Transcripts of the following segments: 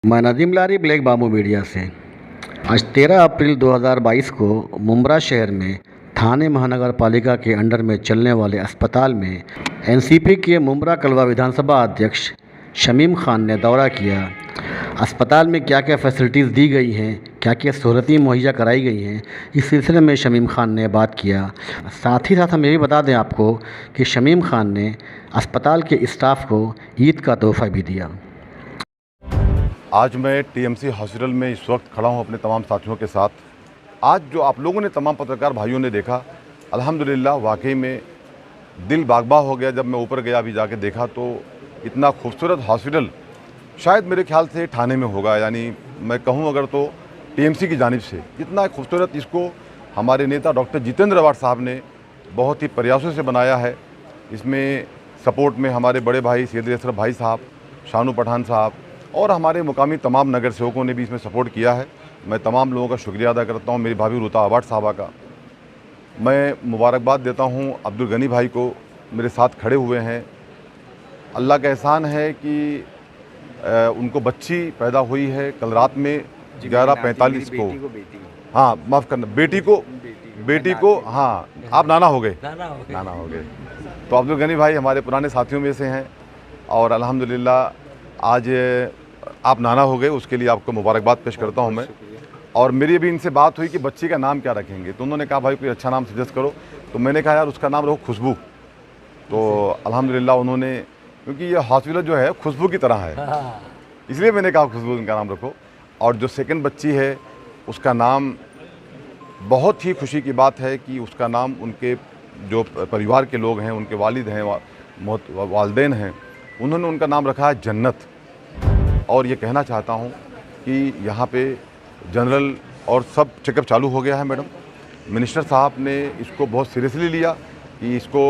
मैं नदीम लारी black BAMU media से। आज 13 अप्रैल 2022 को मुंब्रा शहर में थाने महानगर पालिका के अंडर में चलने वाले अस्पताल में एनसीपी के मुंब्रा कलवा विधानसभा अध्यक्ष शमीम खान ने दौरा किया। अस्पताल में क्या क्या फैसिलिटीज़ दी गई हैं, क्या क्या सहूलतें मुहैया कराई गई हैं, इस सिलसिले में शमीम खान ने बात किया। साथ ही साथ हम ये भी बता दें आपको कि शमीम खान ने अस्पताल के स्टाफ को ईद का तोहफ़ा भी दिया। आज मैं टीएमसी हॉस्पिटल में इस वक्त खड़ा हूं अपने तमाम साथियों के साथ। आज जो आप लोगों ने, तमाम पत्रकार भाइयों ने देखा, अल्हम्दुलिल्लाह वाकई में दिल बागबा हो गया। जब मैं ऊपर गया अभी जाके देखा तो इतना खूबसूरत हॉस्पिटल शायद मेरे ख्याल से थाने में होगा, यानी मैं कहूं अगर तो टीएमसी की जानिब से इतना खूबसूरत इसको हमारे नेता डॉक्टर जितेंद्र अवार्ड साहब ने बहुत ही प्रयासों से बनाया है। इसमें सपोर्ट में हमारे बड़े भाई सैयद अशरफ भाई साहब, शानू पठान साहब और हमारे मुकामी तमाम नगर सेवकों ने भी इसमें सपोर्ट किया है। मैं तमाम लोगों का शुक्रिया अदा करता हूं। मेरी भाभी रुता अवार्ड साहबा का मैं मुबारकबाद देता हूं। अब्दुल गनी भाई को मेरे साथ खड़े हुए हैं। अल्लाह का एहसान है कि उनको बच्ची पैदा हुई है कल रात में 11:45 को। हाँ माफ़ करना, बेटी को हाँ आप नाना हो गए। तो अब्दुल गनी भाई हमारे पुराने साथियों में से हैं और अल्हम्दुलिल्लाह आज आप नाना हो गए, उसके लिए आपको मुबारकबाद पेश करता हूं मैं। और मेरी अभी इनसे बात हुई कि बच्ची का नाम क्या रखेंगे, तो उन्होंने कहा भाई कोई अच्छा नाम सजेस्ट करो। तो मैंने कहा यार उसका नाम रखो खुशबू। तो अल्हम्दुलिल्लाह उन्होंने, क्योंकि ये हॉस्पिटल जो है खुशबू की तरह है, इसलिए मैंने कहा खुशबू उनका नाम रखो। और जो सेकंड बच्ची है उसका नाम, बहुत ही खुशी की बात है कि उसका नाम उनके जो परिवार के लोग हैं, उनके वालिद हैं, वालदेन हैं, उन्होंने उनका नाम रखा है जन्नत। और ये कहना चाहता हूँ कि यहाँ पे जनरल और सब चेकअप चालू हो गया है मैडम। मिनिस्टर साहब ने इसको बहुत सीरियसली लिया कि इसको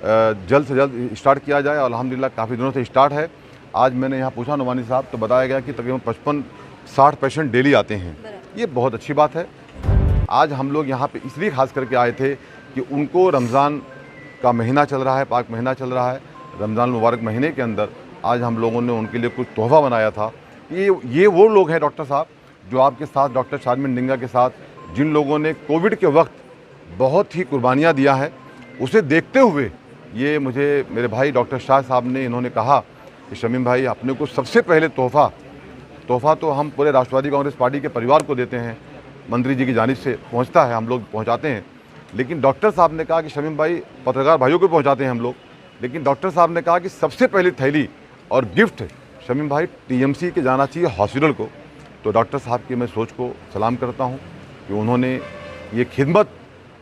जल्द से जल्द स्टार्ट किया जाए और अल्हम्दुलिल्लाह काफ़ी दिनों से स्टार्ट है। आज मैंने यहाँ पूछा नुमानी साहब, तो बताया गया कि तकरीबन 55-60 पेशेंट डेली आते हैं। ये बहुत अच्छी बात है। आज हम लोग यहाँ पे इसलिए खास करके आए थे कि उनको रमज़ान का महीना चल रहा है, पाक महीना चल रहा है। रमज़ान मुबारक महीने के अंदर आज हम लोगों ने उनके लिए कुछ तोहफ़ा बनाया था। ये वो लोग हैं डॉक्टर साहब जो आपके साथ, डॉक्टर शारमिन डिंगा के साथ, जिन लोगों ने कोविड के वक्त बहुत ही कुर्बानियाँ दिया है, उसे देखते हुए ये मुझे मेरे भाई डॉक्टर शाह साहब ने, इन्होंने कहा कि शमीम भाई अपने को सबसे पहले तोहफ़ा तो हम पूरे राष्ट्रवादी कांग्रेस पार्टी के परिवार को देते हैं, मंत्री जी की जानिब से पहुँचता है, हम लोग पहुँचाते हैं। लेकिन डॉक्टर साहब ने कहा कि शमीम भाई, पत्रकार भाइयों को पहुँचाते हैं हम लोग, लेकिन डॉक्टर साहब ने कहा कि सबसे पहली थैली और गिफ्ट शमीम भाई टीएमसी के जाना चाहिए हॉस्पिटल को। तो डॉक्टर साहब की मैं सोच को सलाम करता हूं कि उन्होंने ये खिदमत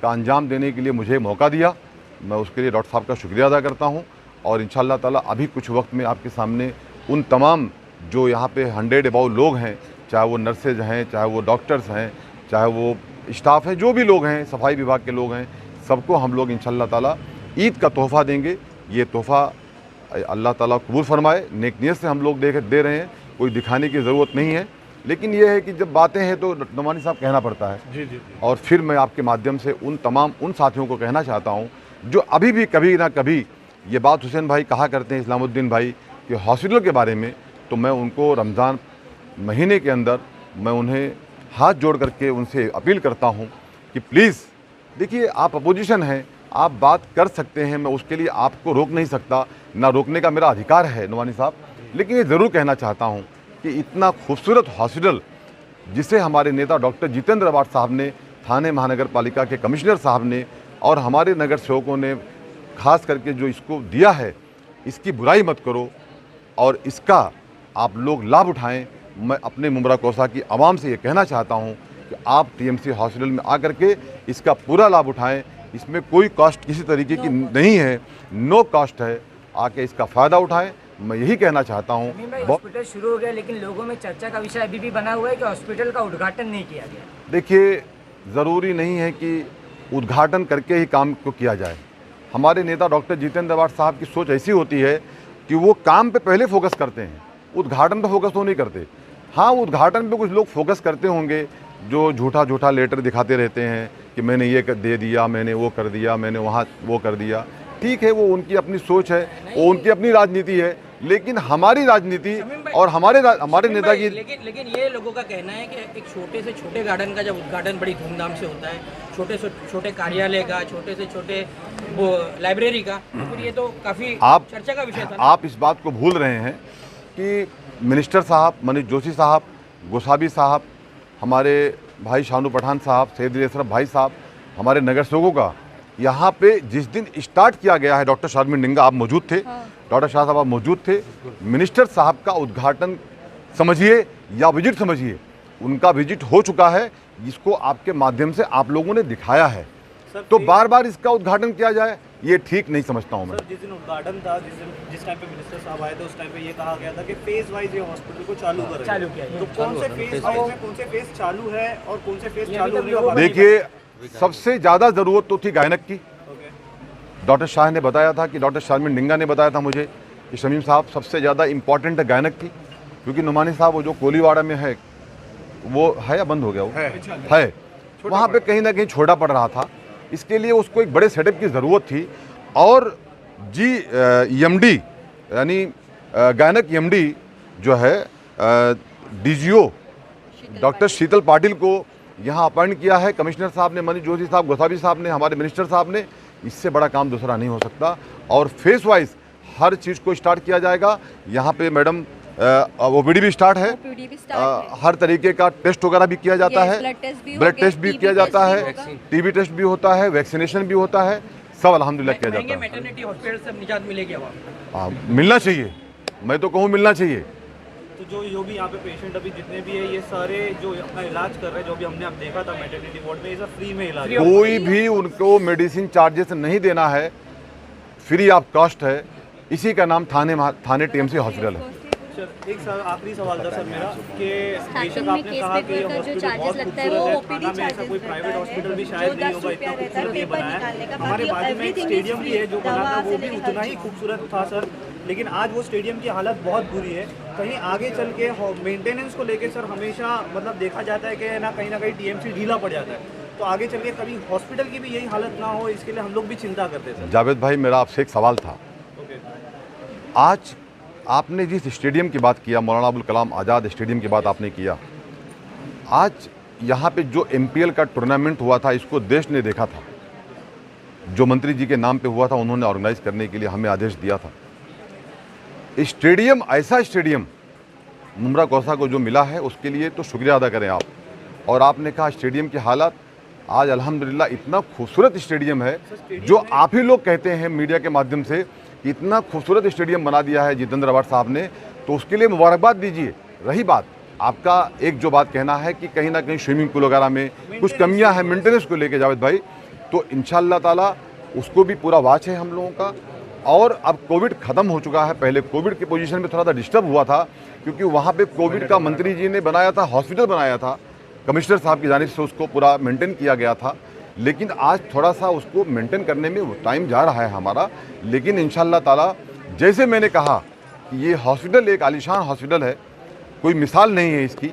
का अंजाम देने के लिए मुझे मौका दिया। मैं उसके लिए डॉक्टर साहब का शुक्रिया अदा करता हूं। और इंशाअल्लाह ताला अभी कुछ वक्त में आपके सामने उन तमाम जो यहाँ पे 100 अबाउ लोग हैं, चाहे वो नर्सेज हैं, चाहे वो डॉक्टर्स हैं, चाहे वो स्टाफ हैं, जो भी लोग हैं, सफाई विभाग के लोग हैं, सबको हम लोग इंशाअल्लाह ताला ईद का तोहफ़ा देंगे। ये तोहफ़ा अल्लाह ताला कबूल फरमाए। नेक नीयत से हम लोग दे रहे हैं, कोई दिखाने की ज़रूरत नहीं है। लेकिन ये है कि जब बातें हैं तो नुमानी साहब कहना पड़ता है। जी। और फिर मैं आपके माध्यम से उन साथियों को कहना चाहता हूँ जो अभी भी कभी ना कभी ये बात हुसैन भाई कहा करते हैं, इस्लामुद्दीन भाई, कि हॉस्पिटल के बारे में, तो मैं उनको रमज़ान महीने के अंदर मैं उन्हें हाथ जोड़ करके उनसे अपील करता हूँ कि प्लीज़, देखिए आप अपोजिशन हैं, आप बात कर सकते हैं, मैं उसके लिए आपको रोक नहीं सकता, ना रोकने का मेरा अधिकार है नुमानी साहब। लेकिन ये ज़रूर कहना चाहता हूँ कि इतना खूबसूरत हॉस्पिटल जिसे हमारे नेता डॉक्टर जितेंद्र अवार्ड साहब ने, थाने महानगर पालिका के कमिश्नर साहब ने और हमारे नगर सेवकों ने खास करके जो इसको दिया है, इसकी बुराई मत करो और इसका आप लोग लाभ उठाएं। मैं अपने मुंब्रा कोसा की आवाम से ये कहना चाहता हूँ कि आप टीएमसी हॉस्पिटल में आकर के इसका पूरा लाभ उठाएं। इसमें कोई कॉस्ट किसी तरीके की नहीं है, नो कॉस्ट है, आके इसका फ़ायदा उठाएं। मैं यही कहना चाहता हूँ। हॉस्पिटल शुरू हो गया, लेकिन लोगों में चर्चा का विषय अभी भी बना हुआ है कि हॉस्पिटल का उद्घाटन नहीं किया गया। देखिए, ज़रूरी नहीं है कि उद्घाटन करके ही काम को किया जाए। हमारे नेता डॉक्टर जितेंद्र अवार्ड साहब की सोच ऐसी होती है कि वो काम पे पहले फोकस करते हैं, उद्घाटन पे फोकस तो नहीं करते। हाँ, उद्घाटन पे कुछ लोग फोकस करते होंगे जो झूठा लेटर दिखाते रहते हैं कि मैंने ये दे दिया, मैंने वो कर दिया, मैंने वहाँ वो कर दिया। ठीक है, वो उनकी अपनी सोच है, वो उनकी अपनी राजनीति है। लेकिन हमारी राजनीति और हमारे नेता की लेकिन ये लोगों का कहना है कि एक छोटे से छोटे गार्डन का जब उद्घाटन बड़ी धूमधाम से होता है, छोटे से छोटे कार्यालय का, छोटे से छोटे वो लाइब्रेरी का, तो फिर ये तो काफ़ी चर्चा का विषय था ना? आप इस बात को भूल रहे हैं कि मिनिस्टर साहब मनीष जोशी साहब, गोसावी साहब, हमारे भाई शानू पठान साहब, सैयद अशरफ भाई साहब, हमारे नगर सेवकों का यहाँ पे जिस दिन स्टार्ट किया गया है, डॉक्टर शारमिन निंगा आप मौजूद थे, डॉक्टर शाह साहब आप मौजूद थे, मिनिस्टर साहब का उद्घाटन समझिए या विजिट समझिए, उनका विजिट हो चुका है, जिसको आपके माध्यम से आप लोगों ने दिखाया है। तो बार बार इसका उद्घाटन किया जाए, ये ठीक नहीं समझता हूँ मैं। सर, जिस दिन उद्घाटन था, जिस टाइम पे मिनिस्टर साहब आए थे, उस टाइम पे ये कहा गया था कि फेज वाइज ये हॉस्पिटल को चालू किया जाए। तो कौन से फेज वाइज में कौन से फेज चालू है और कौन से फेज चालू होने का बाकी है? देखिए, सबसे ज़्यादा ज़रूरत तो थी गायनक की। डॉक्टर शाह ने बताया था कि डॉक्टर शारमिन निंगा ने बताया था मुझे कि शमीम साहब सबसे ज़्यादा इम्पॉर्टेंट गायनक थी, क्योंकि नुमानी साहब वो जो कोलीवाड़ा में है, वो है या बंद हो गया? वो है वहाँ पे कहीं ना कहीं छोटा पड़ रहा था, इसके लिए उसको एक बड़े सेटअप की ज़रूरत थी। और एमडी यानी गायनक एमडी जो है डीजीओ डॉक्टर शीतल पाटिल को यहाँ अपॉइंट किया है कमिश्नर साहब ने, मनीष जोशी साहब, गोसावी साहब ने, हमारे मिनिस्टर साहब ने। इससे बड़ा काम दूसरा नहीं हो सकता। और फेस वाइज हर चीज़ को स्टार्ट किया जाएगा। यहाँ पे मैडम ओपीडी भी स्टार्ट है, हर तरीके का टेस्ट वगैरह भी किया जाता है, ब्लड टेस्ट भी किया जाता है, टीबी टेस्ट भी होता है, वैक्सीनेशन भी होता है, सब अल्हम्दुलिल्लाह किया जाता है। मैटरनिटी हॉस्पिटल से निजात मिलेगी अब? हाँ, मिलना चाहिए, मैं तो कहूँ मिलना चाहिए। तो जो भी यहाँ पे पेशेंट अभी जितने भी है, ये सारे जो अपना इलाज कर रहे हैं, जो भी हमने अब देखा था मैटरनिटी वार्ड में, ये सब फ्री में इलाज है। कोई भी उनको मेडिसिन चार्जेस नहीं देना है, फ्री ऑफ कॉस्ट है। इसी का नाम थाने टीएमसी हॉस्पिटल है। एक आखिरी सवाल था सर मेरा कि बेशक आपने कहा कि ये हॉस्पिटल बहुत खूबसूरत है, थाना में ऐसा कोई प्राइवेट हॉस्पिटल भी शायद नहीं होगा, इतना खूबसूरत ये बनाया है। हमारे बाजू में एक स्टेडियम भी है जो बना था, वो भी उतना ही खूबसूरत था सर, लेकिन आज वो स्टेडियम की हालत बहुत बुरी है। कहीं आगे चल के मेंटेनेंस को लेके सर हमेशा मतलब देखा जाता है कि ना कहीं टीएमसी ढीला पड़ जाता है, तो आगे चल के कभी हॉस्पिटल की भी यही हालत ना हो, इसके लिए हम लोग भी चिंता करते हैं। जावेद भाई, मेरा आपसे एक सवाल था। आज आपने जिस स्टेडियम की बात किया, मौलाना अबुल कलाम आज़ाद स्टेडियम की बात आपने किया, आज यहाँ पे जो एमपीएल का टूर्नामेंट हुआ था, इसको देश ने देखा था। जो मंत्री जी के नाम पे हुआ था, उन्होंने ऑर्गेनाइज करने के लिए हमें आदेश दिया था। स्टेडियम, ऐसा स्टेडियम मुमरा कौसा को जो मिला है, उसके लिए तो शुक्रिया अदा करें आप। और आपने कहा स्टेडियम की हालत, आज अल्हम्दुलिल्लाह इतना खूबसूरत स्टेडियम है, जो आप ही लोग कहते हैं मीडिया के माध्यम से, इतना खूबसूरत स्टेडियम बना दिया है जितेंद्र अवार्ड साहब ने, तो उसके लिए मुबारकबाद दीजिए। रही बात आपका एक जो बात कहना है कि कहीं ना कहीं स्विमिंग पूल वगैरह में कुछ कमियां हैं मेंटेनेंस को लेके जावेद भाई, तो इंशाअल्लाह ताला उसको भी पूरा वाच है हम लोगों का। और अब कोविड ख़त्म हो चुका है। पहले कोविड की पोजीशन में थोड़ा सा डिस्टर्ब हुआ था, क्योंकि वहाँ पे कोविड का मंत्री जी ने बनाया था, हॉस्पिटल बनाया था, कमिश्नर साहब की जानिब से उसको पूरा मेंटेन किया गया था। लेकिन आज थोड़ा सा उसको मेंटेन करने में टाइम जा रहा है हमारा। लेकिन इंशाअल्लाह ताला, जैसे मैंने कहा कि ये हॉस्पिटल एक आलीशान हॉस्पिटल है, कोई मिसाल नहीं है इसकी,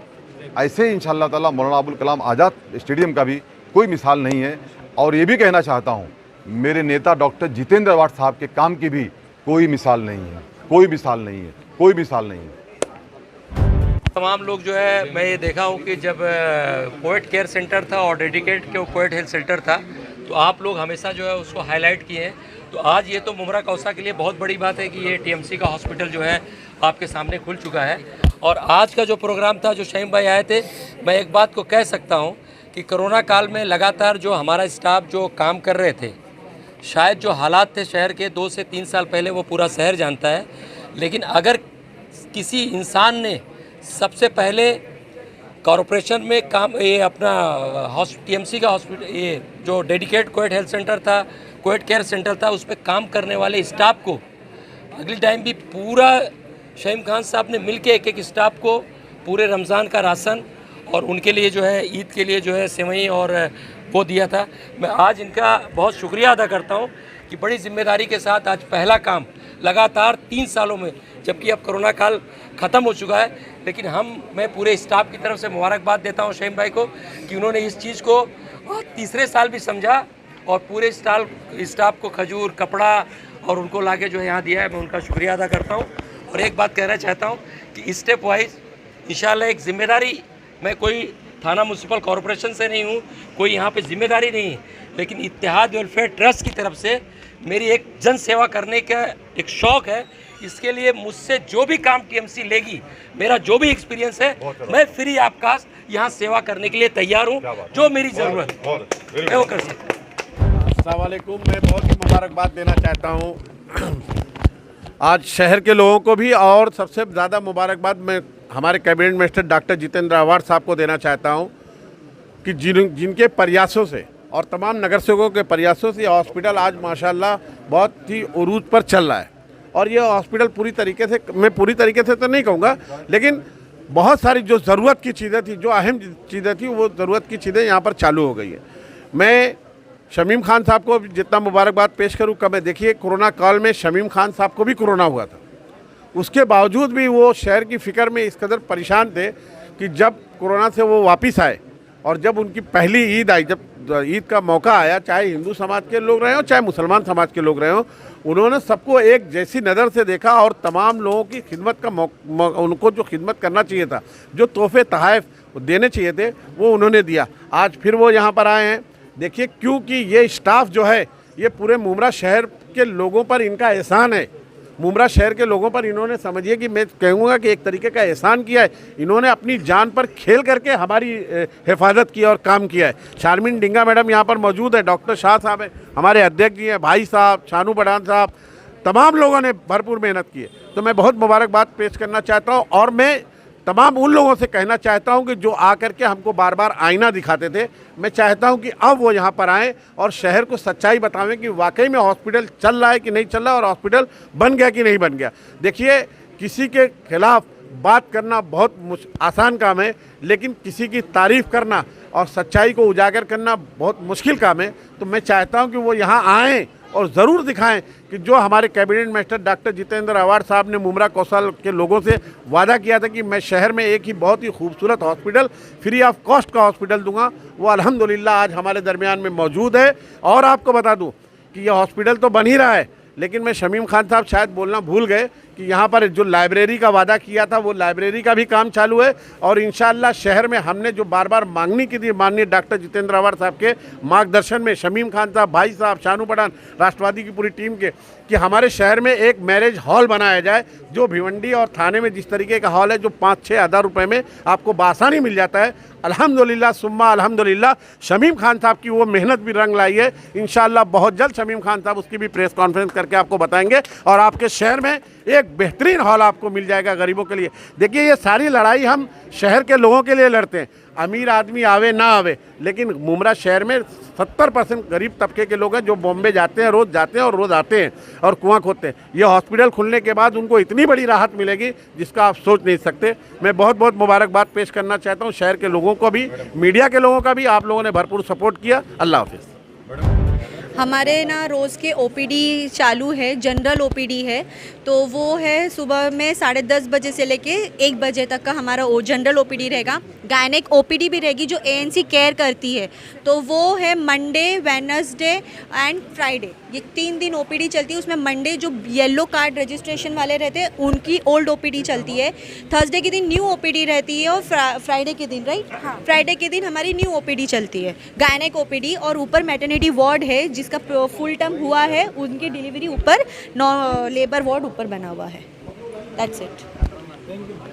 ऐसे ही इंशाअल्लाह ताला मौलाना अबुल कलाम आज़ाद स्टेडियम का भी कोई मिसाल नहीं है। और ये भी कहना चाहता हूँ, मेरे नेता डॉक्टर जितेंद्र अवार्ड साहब के काम की भी कोई मिसाल नहीं है, कोई मिसाल नहीं है, कोई मिसाल नहीं है। तमाम लोग जो है, मैं ये देखा हूँ कि जब कोविड केयर सेंटर था और डेडिकेट के कोविड हेल्थ सेंटर था, तो आप लोग हमेशा जो है उसको हाईलाइट किए हैं। तो आज ये तो मुमरा कौसा के लिए बहुत बड़ी बात है कि ये टीएमसी का हॉस्पिटल जो है आपके सामने खुल चुका है। और आज का जो प्रोग्राम था, जो शहीम भाई आए थे, मैं एक बात को कह सकता हूँ कि कोरोना काल में लगातार जो हमारा स्टाफ जो काम कर रहे थे, शायद जो हालात थे शहर के 2 से 3 साल पहले वो पूरा शहर जानता है। लेकिन अगर किसी इंसान ने सबसे पहले कॉरपोरेशन में काम, ये अपना टीएमसी का हॉस्पिटल, ये जो डेडिकेट कोविड हेल्थ सेंटर था, कोविड केयर सेंटर था, उस पर काम करने वाले स्टाफ को अगले टाइम भी पूरा शहीम खान साहब ने मिलके एक स्टाफ को पूरे रमज़ान का राशन और उनके लिए जो है ईद के लिए जो है सेवई और वो दिया था। मैं आज इनका बहुत शुक्रिया अदा करता हूँ कि बड़ी जिम्मेदारी के साथ आज पहला काम लगातार 3 सालों में, जबकि अब कोरोना काल ख़त्म हो चुका है, लेकिन मैं पूरे स्टाफ की तरफ से मुबारकबाद देता हूँ शहीम भाई को कि उन्होंने इस चीज़ को तीसरे साल भी समझा और पूरे स्टाफ को खजूर, कपड़ा और उनको लाके जो है यहाँ दिया है। मैं उनका शुक्रिया अदा करता हूँ। और एक बात कहना चाहता हूँ कि स्टेप वाइज इंशाल्लाह एक जिम्मेदारी, मैं कोई थाना म्यूनसिपल कॉरपोरेशन से नहीं हूँ, कोई यहाँ पे जिम्मेदारी नहीं है, लेकिन इत्तेहाद वेलफेयर ट्रस्ट की तरफ से मेरी एक जन सेवा करने का एक शौक़ है। इसके लिए मुझसे जो भी काम टीएमसी लेगी, मेरा जो भी एक्सपीरियंस है, मैं फ्री ऑफ कास्ट यहाँ सेवा करने के लिए तैयार हूँ। जो मेरी ज़रूरत है मैं वो कर सकता हूँ। अस्सलाम वालेकुम। मैं बहुत ही मुबारकबाद देना चाहता हूँ आज शहर के लोगों को भी, और सबसे ज़्यादा मुबारकबाद मैं हमारे cabinet minister doctor Jitendra award साहब को देना चाहता हूँ कि जिनके प्रयासों से और तमाम नगर सेवकों के प्रयासों से हॉस्पिटल आज माशाल्लाह बहुत ही उरूज पर चल रहा है। और ये हॉस्पिटल पूरी तरीके से, मैं पूरी तरीके से तो नहीं कहूँगा, लेकिन बहुत सारी जो ज़रूरत की चीज़ें थी, जो अहम चीज़ें थी, वो ज़रूरत की चीज़ें यहाँ पर चालू हो गई है। मैं शमीम खान साहब को जितना मुबारकबाद पेश करूँ कम है। देखिए, कोरोना काल में शमीम खान साहब को भी कोरोना हुआ था, उसके बावजूद भी वो शहर की फ़िक्र में इस कदर परेशान थे कि जब कोरोना से वो वापस आए और जब उनकी पहली ईद आई, जब ईद का मौका आया, चाहे हिंदू समाज के लोग रहे हों चाहे मुसलमान समाज के लोग रहे हों, उन्होंने सबको एक जैसी नज़र से देखा और तमाम लोगों की खिदमत का उनको जो खिदमत करना चाहिए था, जो तोहफे तोहफ़े देने चाहिए थे, वो उन्होंने दिया। आज फिर वो यहाँ पर आए हैं। देखिए, क्योंकि ये स्टाफ जो है, ये पूरे मुमरा शहर के लोगों पर इनका एहसान है। मुमरा शहर के लोगों पर इन्होंने, समझिए कि मैं कहूँगा कि एक तरीके का एहसान किया है। इन्होंने अपनी जान पर खेल करके हमारी हिफाजत की और काम किया है। शारमीन डिंगा मैडम यहाँ पर मौजूद है, डॉक्टर शाह साहब हैं, हमारे अध्यक्ष जी हैं, भाई साहब, शानू पठान साहब, तमाम लोगों ने भरपूर मेहनत की है। तो मैं बहुत मुबारकबाद पेश करना चाहता हूँ और मैं तमाम उन लोगों से कहना चाहता हूं कि जो आकर के हमको बार बार आईना दिखाते थे, मैं चाहता हूं कि अब वो यहां पर आएँ और शहर को सच्चाई बतावें कि वाकई में हॉस्पिटल चल रहा है कि नहीं चल रहा और हॉस्पिटल बन गया कि नहीं बन गया। देखिए, किसी के खिलाफ बात करना बहुत आसान काम है, लेकिन किसी की तारीफ़ करना और सच्चाई को उजागर करना बहुत मुश्किल काम है। तो मैं चाहता हूँ कि वो यहाँ आएँ और ज़रूर दिखाएं कि जो हमारे cabinet minister doctor Jitendra award साहब ने मुमरा कौशल के लोगों से वादा किया था कि मैं शहर में एक ही बहुत ही खूबसूरत हॉस्पिटल, फ्री ऑफ कॉस्ट का हॉस्पिटल दूंगा, वो अल्हम्दुलिल्लाह आज हमारे दरमियान में मौजूद है। और आपको बता दूं कि यह हॉस्पिटल तो बन ही रहा है, लेकिन मैं शमीम खान साहब शायद बोलना भूल गए कि यहाँ पर जो लाइब्रेरी का वादा किया था, वो लाइब्रेरी का भी काम चालू है। और इंशाअल्लाह शहर में हमने जो बार बार मांगनी की थी माननीय डॉक्टर जितेंद्र अवार्ड साहब के मार्गदर्शन में, शमीम खान साहब, भाई साहब, शानू पठान, राष्ट्रवादी की पूरी टीम के, कि हमारे शहर में एक मैरिज हॉल बनाया जाए, जो भिवंडी और थाने में जिस तरीके का हॉल है, जो 5-6 हज़ार रुपये में आपको बासानी मिल जाता है। अल्हम्दुलिल्लाह सुम्मा अल्हम्दुलिल्लाह शमीम खान साहब की वो मेहनत भी रंग लाई है। इंशाअल्लाह बहुत जल्द शमीम खान साहब उसकी भी प्रेस कॉन्फ्रेंस करके आपको बताएंगे और आपके शहर में एक बेहतरीन हॉल आपको मिल जाएगा गरीबों के लिए। देखिए, ये सारी लड़ाई हम शहर के लोगों के लिए लड़ते हैं, अमीर आदमी आवे ना आवे, लेकिन मुमरा शहर में 70% गरीब तबके के लोग हैं जो बॉम्बे जाते हैं, रोज़ जाते हैं और रोज़ आते हैं और कुआं खोदते हैं। ये हॉस्पिटल खुलने के बाद उनको इतनी बड़ी राहत मिलेगी जिसका आप सोच नहीं सकते। मैं बहुत बहुत मुबारकबाद पेश करना चाहता हूँ शहर के लोगों को भी, मीडिया के लोगों का भी। आप लोगों ने भरपूर सपोर्ट किया। अल्लाह हाफिज़। हमारे ना रोज़ के ओपीडी चालू है, जनरल ओपीडी है, तो वो है सुबह में 10:30 बजे से लेके 1 बजे तक का हमारा जनरल ओपीडी रहेगा। गायनेक ओपीडी भी रहेगी जो एएनसी केयर करती है, तो वो है मंडे, वेडनेसडे एंड फ्राइडे, ये 3 दिन ओपीडी चलती है। उसमें मंडे जो येलो कार्ड रजिस्ट्रेशन वाले रहते हैं उनकी ओल्ड ओपीडी चलती है, थर्सडे के दिन न्यू ओपीडी रहती है और फ्राइडे के दिन, राइट, फ्राइडे के दिन हमारी न्यू ओपीडी चलती है, गायनेक ओपीडी। और ऊपर मैटरनिटी वार्ड है जिसका फुल टर्म हुआ है, उनकी डिलीवरी ऊपर लेबर वार्ड ऊपर बना हुआ है। That's it.